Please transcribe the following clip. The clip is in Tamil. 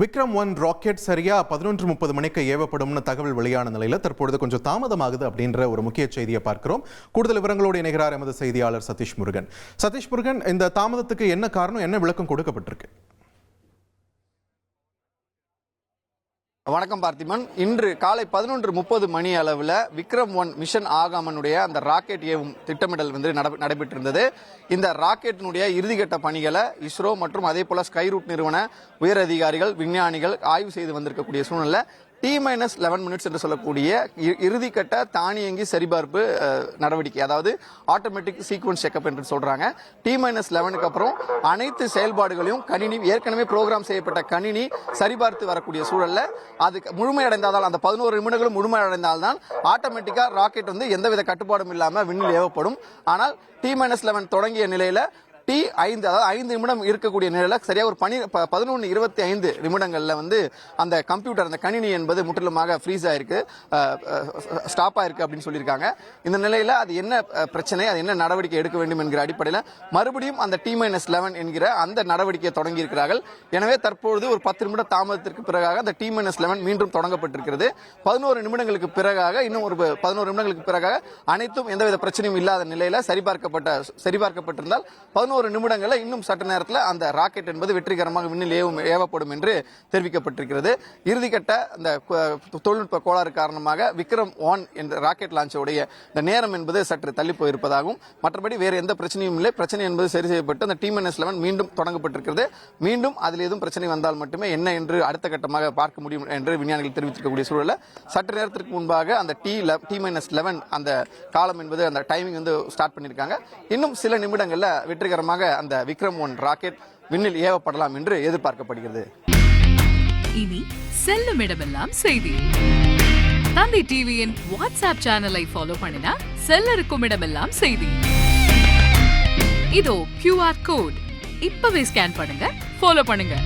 விக்ரம்-1 ராக்கெட் சரியா 11:30 மணிக்கு ஏவப்படும்னு தகவல் வெளியான நிலையில் தற்பொழுது கொஞ்சம் தாமதமாகுது அப்படின்ற ஒரு முக்கிய செய்தியை பார்க்கிறோம். கூடுதல் விவரங்களோடு இணைகிறார் எமது செய்தியாளர் சதீஷ் முருகன். சதீஷ் முருகன், இந்த தாமதத்துக்கு என்ன காரணம், என்ன விளக்கம் கொடுக்கப்பட்டிருக்கு? வணக்கம் பார்த்திபன். இன்று காலை 11:30 மணி அளவில் விக்ரம்-1 மிஷன் ஆகாமனுடைய அந்த ராக்கெட் ஏவும் திட்டமிடல் நடைபெற்றிருந்தது. இந்த ராக்கெட்டினுடைய இறுதிக்கட்ட பணிகளை இஸ்ரோ மற்றும் அதே போல ஸ்கைரூட் நிறுவன உயர் அதிகாரிகள், விஞ்ஞானிகள் ஆய்வு செய்து வந்திருக்கக்கூடிய சூழ்நிலை T-11 மினிட்ஸ் என்று சொல்லக்கூடிய இறுதிக்கட்ட தானியங்கி சரிபார்ப்பு நடவடிக்கை, அதாவது ஆட்டோமேட்டிக் சீக்வன்ஸ் செக்அப் என்று சொல்றாங்க. T-11க்கு அப்புறம் அனைத்து செயல்பாடுகளையும் கணினி, ஏற்கனவே ப்ரோக்ராம் செய்யப்பட்ட கணினி சரிபார்த்து வரக்கூடிய சூழல்ல அது முழுமையடைந்தால், அந்த 11 நிமிடங்களும் முழுமையடைந்தால்தான் ஆட்டோமேட்டிக்கா ராக்கெட் எந்தவித கட்டுப்பாடும் இல்லாம விண்ணில் ஏவப்படும். ஆனால் T-11 தொடங்கிய நிலையில T5, அதாவது 5 நிமிடம் இருக்கக்கூடிய நிலையில சரியா ஒரு 11:25 நிமிடங்கள்ல அந்த கம்ப்யூட்டர், அந்த கணினி என்பது முற்றிலுமாக ஃப்ரீஸ் ஆயிருக்கு, ஸ்டாப் ஆயிருக்கு அப்படின்னு சொல்லியிருக்காங்க. இந்த நிலையில அது என்ன பிரச்சனை, அது என்ன நடவடிக்கை எடுக்க வேண்டும் என்கிற அடிப்படையில் மறுபடியும் அந்த T-11 என்கிற அந்த நடவடிக்கையை தொடங்கி இருக்கிறார்கள். எனவே தற்பொழுது ஒரு 10 நிமிட தாமதத்திற்கு பிறகாக அந்த T-11 மீண்டும் தொடங்கப்பட்டிருக்கிறது. 11 நிமிடங்களுக்கு பிறகாக, இன்னும் ஒரு 11 நிமிடங்களுக்கு பிறகாக அனைத்தும் எந்தவித பிரச்சனையும் இல்லாத நிலையில சரிபார்க்கப்பட்டிருந்தால் 11 நிமிடங்களில் இன்னும் சற்று நேரத்தில் அந்த ராக்கெட் என்பது வெற்றிகரமாக விண்ணில் ஏவப்படும் என்று தெரிவிக்கப்பட்டிருக்கிறது. இறுதிக்கட்ட அந்த தொழில்நுட்ப கோளாறு காரணமாக விக்ரம்-1 என்ற ராக்கெட் லான்ச்சோடைய இந்த நேரம் என்பது சற்று தள்ளி போயிருப்பதாகவும், மற்றபடி வேறு எந்த பிரச்சனையும் இல்லை, பிரச்சனை என்பது சரி செய்யப்பட்டு அந்த T-11 மீண்டும் தொடங்கப்பட்டிருக்கிறது. மீண்டும் அதில் எதுவும் பிரச்சனை வந்தால் மட்டுமே என்ன என்று அடுத்த கட்டமாக பார்க்க முடியும் என்று விஞ்ஞானிகள் தெரிவித்திருக்கக்கூடிய சூழலில் சற்று நேரத்திற்கு முன்பாக அந்த T-11 அந்த காலம் என்பது, அந்த டைமிங் ஸ்டார்ட் பண்ணியிருக்காங்க. இன்னும் சில நிமிடங்களில் வெற்றிகரமாக அந்த விக்ரம்-1 ராக்கெட் விண்ணில் ஏவப்படலாம் என்று எதிர்பார்க்கப்படுகிறது. இனி செல்லும் இடமெல்லாம் செய்தி. தந்தை டிவியின் வாட்ஸ்அப் சேனலை ஃபாலோ பண்ணினா செல்ல இருக்கும் இடமெல்லாம் செய்தி. இதோ QR கோட், இப்பவே ஸ்கேன் பண்ணுங்க, ஃபாலோ பண்ணுங்க.